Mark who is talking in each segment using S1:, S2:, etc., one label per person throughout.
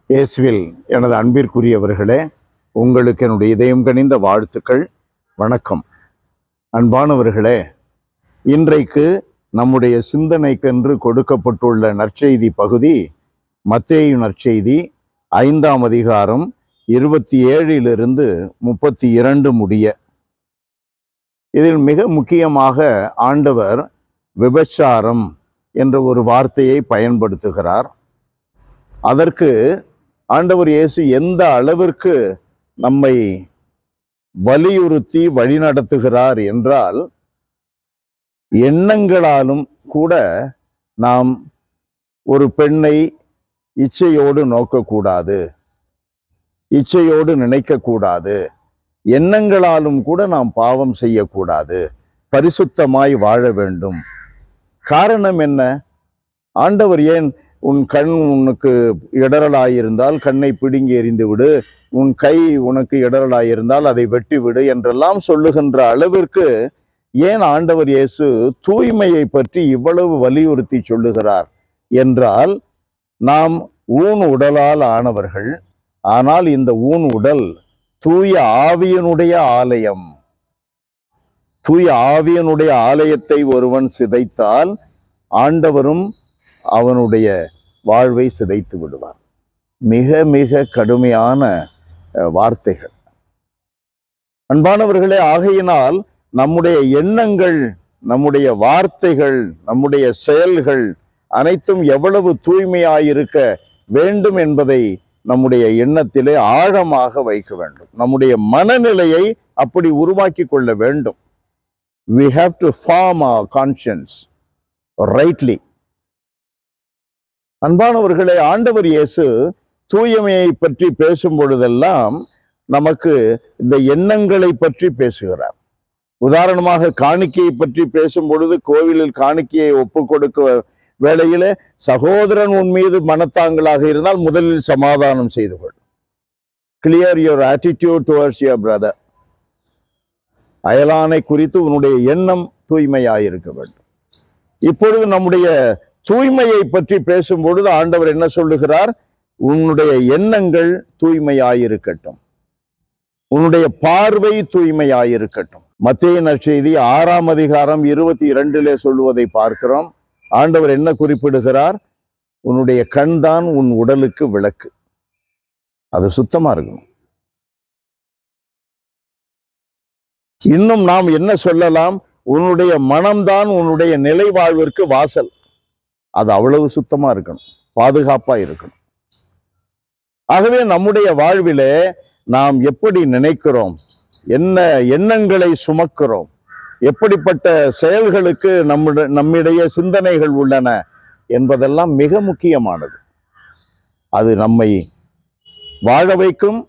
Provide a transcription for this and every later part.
S1: இயேசுவில் எனது அன்பிற்குரியவர்களே, உங்களுக்கு என்னுடைய இதயம் கனிந்த வாழ்த்துக்கள். வணக்கம். அன்பானவர்களே, இன்றைக்கு நம்முடைய சிந்தனைக்கென்று கொடுக்கப்பட்டுள்ள நற்செய்தி பகுதி மத்தேயு நற்செய்தி 5ஆம் அதிகாரம் 27 32 முடிய. இதில் மிக முக்கியமாக ஆண்டவர் விபச்சாரம் என்ற ஒரு வார்த்தையை பயன்படுத்துகிறார். அதற்கு ஆண்டவர் இயேசு எந்த அளவிற்கு நம்மை வலியுறுத்தி வழிநடத்துகிறார் என்றால், எண்ணங்களாலும் கூட நாம் ஒரு பெண்ணை இச்சையோடு நோக்கக்கூடாது, இச்சையோடு நினைக்கக்கூடாது, எண்ணங்களாலும் கூட நாம் பாவம் செய்யக்கூடாது, பரிசுத்தமாய் வாழ வேண்டும். காரணம் என்ன? ஆண்டவர் ஏன் உன் கண் உனக்கு இடரலாயிருந்தால் கண்ணை பிடுங்கி எறிந்து விடு, உன் கை உனக்கு இடரலாயிருந்தால் அதை வெட்டி விடு என்றெல்லாம் சொல்லுகின்ற அளவிற்கு ஏன் ஆண்டவர் இயேசு தூய்மையை பற்றி இவ்வளவு வலியுறுத்தி சொல்லுகிறார் என்றால், நாம் ஊன் உடலால் ஆனவர்கள். ஆனால் இந்த ஊன் உடல் தூய ஆவியனுடைய ஆலயம். தூய ஆவியனுடைய ஆலயத்தை ஒருவன் சிதைத்தால் ஆண்டவரும் அவனுடைய வாழ்வை சிதைத்து விடுவார். மிக மிக கடுமையான வார்த்தைகள். அன்பானவர்களே, ஆகையினால் நம்முடைய எண்ணங்கள், நம்முடைய வார்த்தைகள், நம்முடைய செயல்கள் அனைத்தும் எவ்வளவு தூய்மையாயிருக்க வேண்டும் என்பதை நம்முடைய எண்ணத்திலே ஆழமாக வைக்க வேண்டும். நம்முடைய மனநிலையை அப்படி உருவாக்கி கொள்ள வேண்டும். We have to form our conscience rightly. அன்பானவர்களே, ஆண்டவர் இயேசு தூய்மையை பற்றி பேசும் பொழுதெல்லாம் நமக்கு இந்த எண்ணங்களை பற்றி பேசுகிறார். உதாரணமாக காணிக்கையை பற்றி பேசும் பொழுது, கோவிலில் காணிக்கையை ஒப்பு கொடுக்க வேளையிலே சகோதரன் உன் மீது மனத்தாங்களாக இருந்தால் முதலில் சமாதானம் செய்து கொள். Clear your attitude towards your brother. அயலானை குறித்து உன்னுடைய எண்ணம் தூய்மையாயிருக்க வேண்டும். இப்பொழுது நம்முடைய தூய்மையை பற்றி பேசும் பொழுது ஆண்டவர் என்ன சொல்லுகிறார்? உன்னுடைய எண்ணங்கள் தூய்மையாயிருக்கட்டும், உன்னுடைய பார்வை தூய்மையாயிருக்கட்டும். மத்தேயு நற்செய்தி 6ஆம் அதிகாரம் 22 சொல்லுவதை பார்க்கிறோம். ஆண்டவர் என்ன குறிப்பிடுகிறார்? உன்னுடைய கண் தான் உன் உடலுக்கு விளக்கு. அது சுத்தமா இருக்கணும். இன்னும் நாம் என்ன சொல்லலாம்? உன்னுடைய மனம்தான் உன்னுடைய நிலை வாழ்விற்கு வாசல். அது அவ்வளவு சுத்தமா இருக்கணும், பாதுகாப்பா இருக்கணும். ஆகவே நம்முடைய வாழ்விலே நாம் எப்படி நினைக்கிறோம், என்ன எண்ணங்களை சுமக்கிறோம், எப்படிப்பட்ட செயல்களுக்கு நம்மிடையே சிந்தனைகள் உள்ளன என்பதெல்லாம் மிக முக்கியமானது. அது நம்மை வாழ வைக்கும்,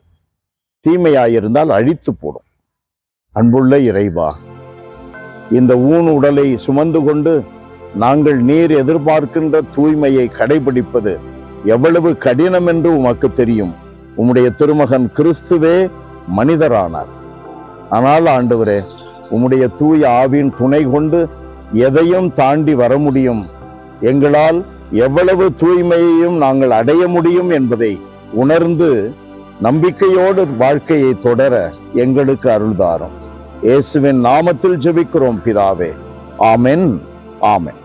S1: தீமையாயிருந்தால் அழித்து போடும். அன்புள்ள இறைவா, இந்த ஊன் உடலை சுமந்து கொண்டு நாங்கள் நீர் எதிர்பார்க்கின்ற தூய்மையை கடைபிடிப்பது எவ்வளவு கடினம் என்று உமக்கு தெரியும். உம்முடைய திருமகன் கிறிஸ்துவே மனிதரானார். ஆனால் ஆண்டவரே, உம்முடைய தூய ஆவியின் துணை கொண்டு எதையும் தாண்டி வர முடியும். எங்களால் எவ்வளவு தூய்மையையும் நாங்கள் அடைய முடியும் என்பதை உணர்ந்து நம்பிக்கையோடு வாழ்க்கையை தொடர எங்களுக்கு அருள்தாரும். இயேசுவின் நாமத்தில் ஜெபிக்கிறோம் பிதாவே. ஆமென். ஆமென்.